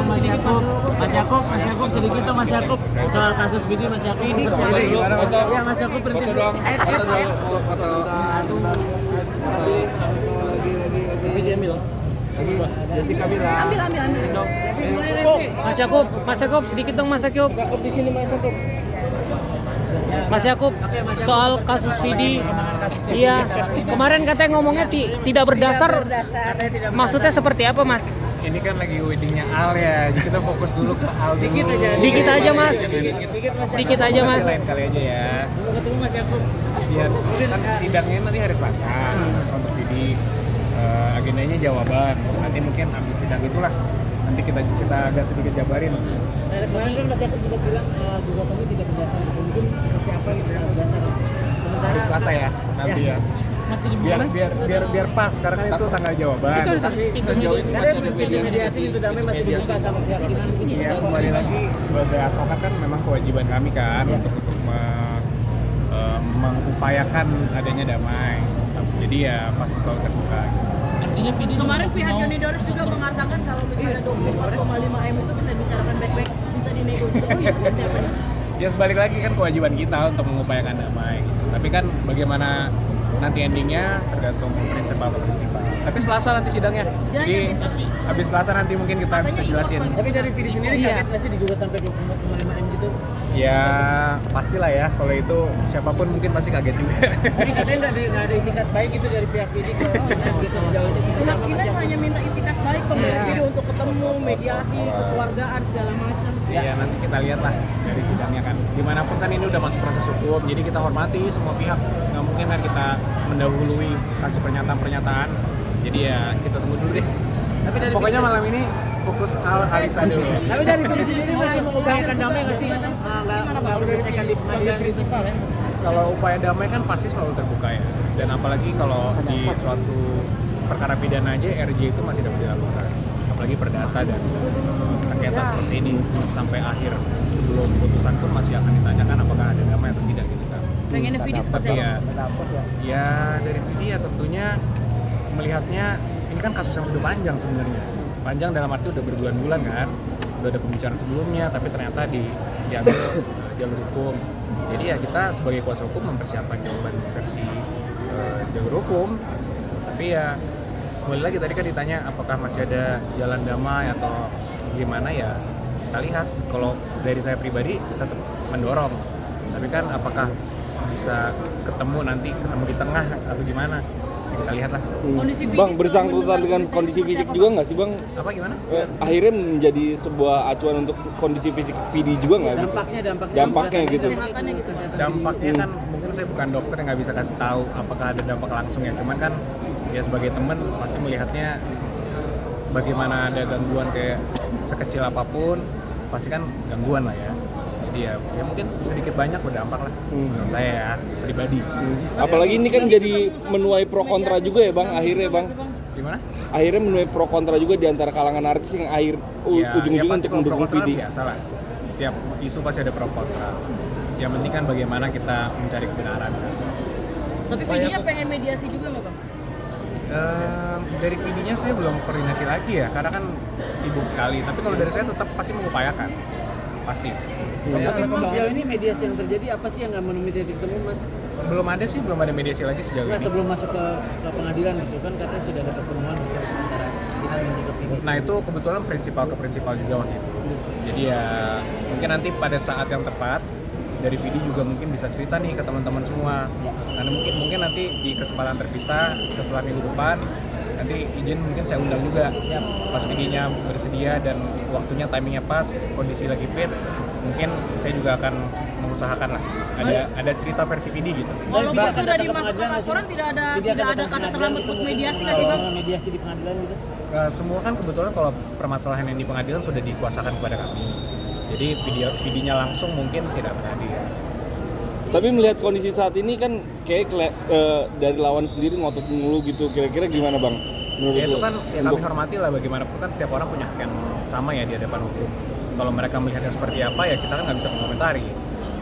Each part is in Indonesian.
Mas Yakub sedikit dong Mas Yakub soal kasus Vidi Mas Yakub. Ya Mas Yakub berhenti dulu. Tapi dia ambil. Jessica bilang. Ambil. Mas Yakub sedikit dong Mas Yakub. Di sini Mas Yakub. Mas Yakub, soal kasus Vidi, iya kemarin katanya ngomongnya tidak berdasar. Maksudnya seperti apa Mas? Ini kan lagi weddingnya Al ya, jadi kita fokus dulu ke Al dulu. Dikit aja Mas. Dikit aja Mas. Lain kali aja ya. Ketemu Mas Yakub. Biar kan sidangnya nanti hari Selasa untuk Vidi. Agendanya jawaban. Nanti mungkin habis sidang itulah nanti kita agak sedikit jabarin. Kemarin kan Mas Yakub sempat bilang gugatannya tidak berdasar. Mungkin seperti apa gitu berdasar. Hari Selasa ya nanti ya. Masih Biar pas karena kan itu tanggal jawaban. Karena pintu mediasi itu damai masih dibuka sama pihak ini. Iya, kembali lagi sebagai advokat kan memang kewajiban kami kan untuk mengupayakan adanya damai. Jadi ya pasti selalu terbuka. Artinya Vidi Kemarin pihak Unidoros juga mengatakan kalau misalnya 24,5 M itu bisa dibicarakan baik-baik, bisa dinegosiasi. Oh iya, seperti apa nih? Ya sebalik lagi kan kewajiban kita untuk mengupayakan damai. Tapi kan bagaimana nanti endingnya tergantung prinsipal. Tapi Selasa nanti sidangnya. Jadi habis Selasa nanti mungkin kita bisa jelasin. Tapi dari Vidi sendiri kaget nggak sih digugat sampai 24,5 M gitu? Ya pastilah ya, kalau itu siapapun mungkin pasti kaget juga. Jadi katanya nggak ada itikat baik gitu dari pihak Vidi ke gitu sejauh ini. Pihak kita hanya minta itikat baik pemilik video untuk ketemu, mediasi, kekeluargaan segala macam. Iya nanti kita lihat lah dari sidangnya kan. Dimanapun kan ini udah masuk proses hukum, jadi kita hormati semua pihak. Nggak mungkin kan kita mendahului kasih pernyataan. Jadi ya kita tunggu dulu deh. Tapi dari Pokoknya malam ini fokus Alisa dulu. Tapi dari Vidi sendiri masih mengupayakan damai nggak sih? Nggak menyelesaikan di pengadilan prinsipal ya? Kalau upaya damai kan pasti selalu terbuka ya. Dan apalagi kalau di suatu perkara pidana aja RJ itu masih dapat dilakukan. Apalagi perdata dan sengketa seperti ini sampai akhir sebelum putusan pun masih akan ditanyakan apakah ada damai atau tidak gitu kan. Pengennya video seperti Tapi apa? ya dari Vidi ya tentunya melihatnya ini kan kasus yang sudah panjang sebenarnya. Panjang dalam arti udah berbulan-bulan kan. Udah ada pembicaraan sebelumnya tapi ternyata diambil jalur hukum. Jadi ya kita sebagai kuasa hukum mempersiapkan jawaban versi jalur hukum. Tapi ya kembali lagi tadi kan ditanya apakah masih ada jalan damai atau gimana ya. Kita lihat kalau dari saya pribadi tetap mendorong. Tapi kan apakah bisa ketemu di tengah atau gimana? Kita lihat lah. Kondisi Vidi Bang, setelah bersangkutan mendengar dengan itu kondisi seperti fisik apa, juga Bang? nggak sih Bang? Apa gimana? Akhirnya menjadi sebuah acuan untuk kondisi fisik Vidi juga nggak gitu? Dampaknya gitu. Kesehatannya gitu. Dampaknya kan mungkin saya bukan dokter yang nggak bisa kasih tahu apakah ada dampak langsung ya. Cuman kan ya sebagai teman pasti melihatnya bagaimana ada gangguan kayak sekecil apapun pasti kan gangguan lah ya. Jadi ya mungkin sedikit banyak berdampak lah menurut saya ya pribadi. Apalagi ini kan jadi menuai pro kontra juga ya Bang, akhirnya Bang. Gimana? Akhirnya menuai pro kontra juga di antara kalangan artis yang ujung-ujungnya pasti untuk mendukung pro kontra Vidi. biasa lah. Setiap isu pasti ada pro kontra. Yang penting kan bagaimana kita mencari kebenaran. Tapi Vidi-nya pengen mediasi juga nggak Bang? Dari Vidi-nya saya belum koordinasi lagi ya, karena kan sibuk sekali. Tapi kalau dari saya tetap pasti mengupayakan, pasti. Tapi sejauh ini mediasi yang terjadi apa sih yang nggak menemui titik temu Mas? Belum ada mediasi lagi sejauh Nggak ini. sebelum masuk ke pengadilan gitu kan katanya sudah ada pertemuan gitu antara kita dan juga Vidi. Nah itu kebetulan prinsipal ke prinsipal juga waktu itu. Jadi ya mungkin nanti pada saat yang tepat dari Vidi juga mungkin bisa cerita nih ke teman-teman semua. Karena mungkin nanti di kesempatan terpisah setelah minggu depan nanti izin mungkin saya undang juga pas Vidi-nya bersedia dan waktunya timingnya pas, kondisi lagi fit, mungkin saya juga akan mengusahakan lah ada cerita versi Vidi gitu. Walaupun sudah dimasukkan laporan tidak ada kata terlambat buat mediasi nggak sih Bang? Mediasi di pengadilan gitu. Semua kan kebetulan kalau permasalahan yang di pengadilan sudah dikuasakan kepada kami. Jadi Vidi-nya langsung mungkin tidak berhadir. Tapi melihat kondisi saat ini kan kayak dari lawan sendiri ngotot mulu gitu. Kira-kira gimana Bang? Menurut Ya itu lu? kan ya kami hormati lah bagaimanapun kan setiap orang punya hak yang sama ya di hadapan hukum. Kalau mereka melihatnya seperti apa ya kita kan nggak bisa mengomentari.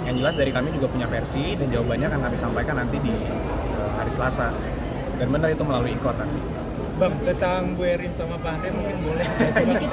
Yang jelas dari kami juga punya versi dan jawabannya akan kami sampaikan nanti di hari Selasa. Dan benar itu melalui ikor nanti. Bang, tentang Bu Erin sama Pak Andre mungkin boleh Sedikit